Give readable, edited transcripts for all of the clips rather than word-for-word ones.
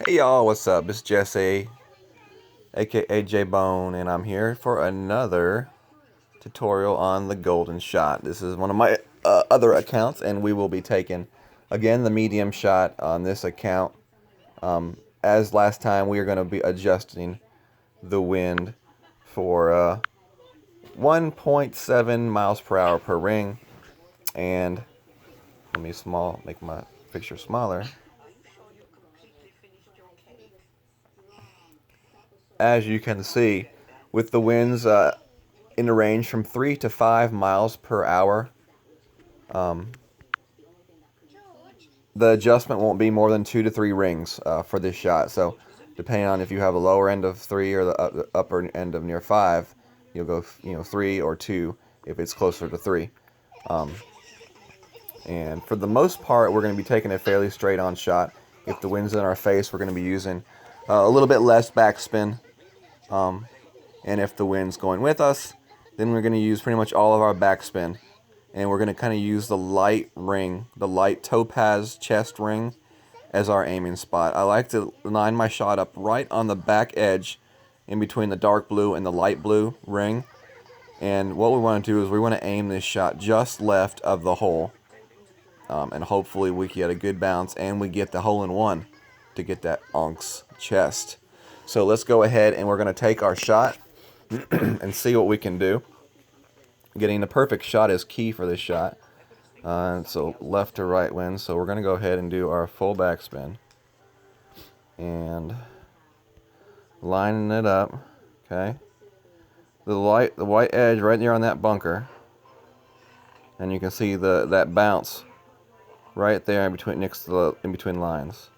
Hey y'all, what's up? It's Jesse, aka J Bone, and I'm here for another tutorial on the golden shot. This is one of my other accounts, and we will be taking again the medium shot on this account. As last time, we are going to be adjusting the wind for 1.7 miles per hour per ring, and let me make my picture smaller. As you can see, with the winds in a range from 3 to 5 miles per hour, the adjustment won't be more than 2 to 3 rings for this shot. So depending on if you have a lower end of 3 or the upper end of near 5, you'll go 3 or 2 if it's closer to 3. And for the most part, we're going to be taking a fairly straight on shot. If the wind's in our face, we're going to be using a little bit less backspin. And if the wind's going with us, then we're going to use pretty much all of our backspin. And we're going to kind of use the light ring, the light topaz chest ring, as our aiming spot. I like to line my shot up right on the back edge in between the dark blue and the light blue ring. And what we want to do is we want to aim this shot just left of the hole. And hopefully we get a good bounce and we get the hole-in-one to get that onk's chest. So let's go ahead and we're going to take our shot and see what we can do. Getting the perfect shot is key for this shot. So left to right wind. So we're going to go ahead and do our full backspin. And lining it up. Okay. The white edge right there on that bunker. And you can see that bounce right there in between lines.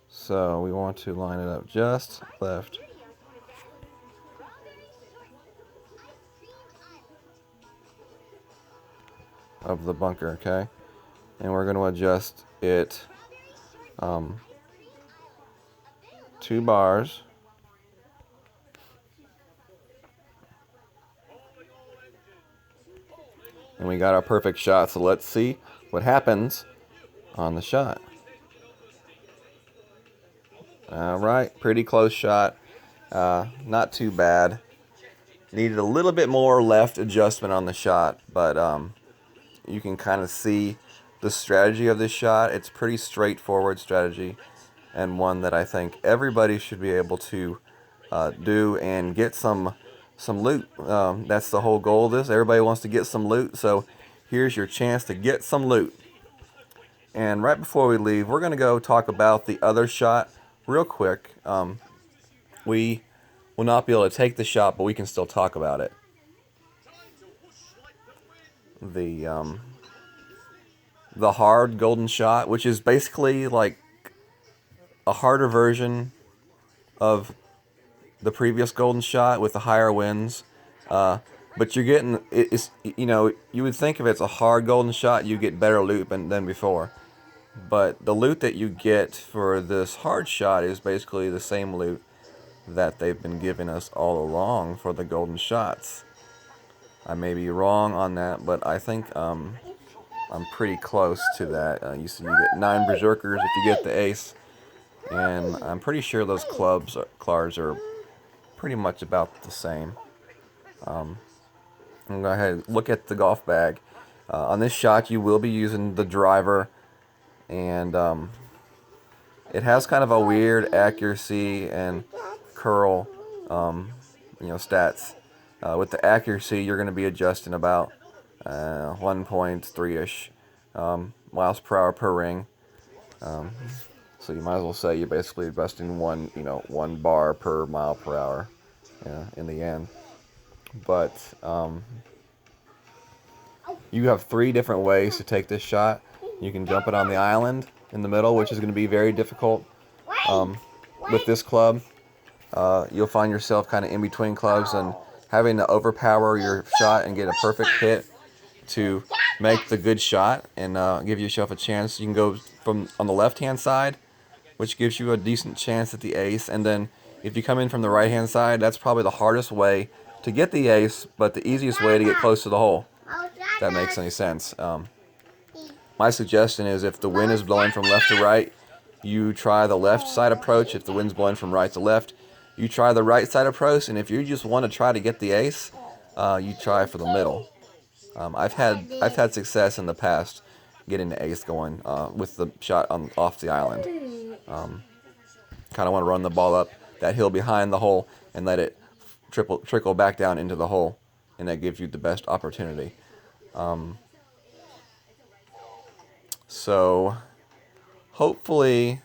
So we want to line it up just left. Of the bunker, okay? And we're going to adjust it 2 bars. And we got our perfect shot, so let's see what happens on the shot. Alright, pretty close shot. Not too bad. Needed a little bit more left adjustment on the shot, but you can kind of see the strategy of this shot. It's pretty straightforward strategy, and one that I think everybody should be able to do and get some loot. That's the whole goal of this. Everybody wants to get some loot, so here's your chance to get some loot. And right before we leave, we're going to go talk about the other shot real quick. We will not be able to take the shot, but we can still talk about it. The hard golden shot, which is basically like a harder version of the previous golden shot with the higher winds. But you're getting it's you would think if it's a hard golden shot, you get better loot than before. But the loot that you get for this hard shot is basically the same loot that they've been giving us all along for the golden shots. I may be wrong on that, but I think I'm pretty close to that. You see, you get 9 berserkers if you get the ace, and I'm pretty sure those claws are pretty much about the same. I'm going to go ahead and look at the golf bag. On this shot, you will be using the driver, and it has kind of a weird accuracy and curl, stats. With the accuracy, you're going to be adjusting about 1.3-ish miles per hour per ring. So you might as well say you're basically adjusting 1 bar per mile per hour in the end. But you have 3 different ways to take this shot. You can jump it on the island in the middle, which is going to be very difficult with this club. You'll find yourself kind of in between clubs and having to overpower your shot and get a perfect hit to make the good shot and give yourself a chance. You can go from on the left-hand side, which gives you a decent chance at the ace, and then if you come in from the right-hand side, that's probably the hardest way to get the ace, but the easiest way to get close to the hole. If that makes any sense. My suggestion is if the wind is blowing from left to right, you try the left side approach. If the wind's blowing from right to left, you try the right side approach. And if you just want to try to get the ace, you try for the middle. I've had success in the past getting the ace going with the shot off the island. Kind of want to run the ball up that hill behind the hole and let it trickle back down into the hole, and that gives you the best opportunity. So hopefully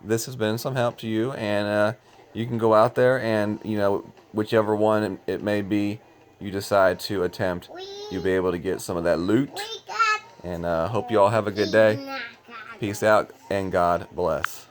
this has been some help to you, and you can go out there and, whichever one it may be you decide to attempt, you'll be able to get some of that loot. And hope you all have a good day. Peace out, and God bless.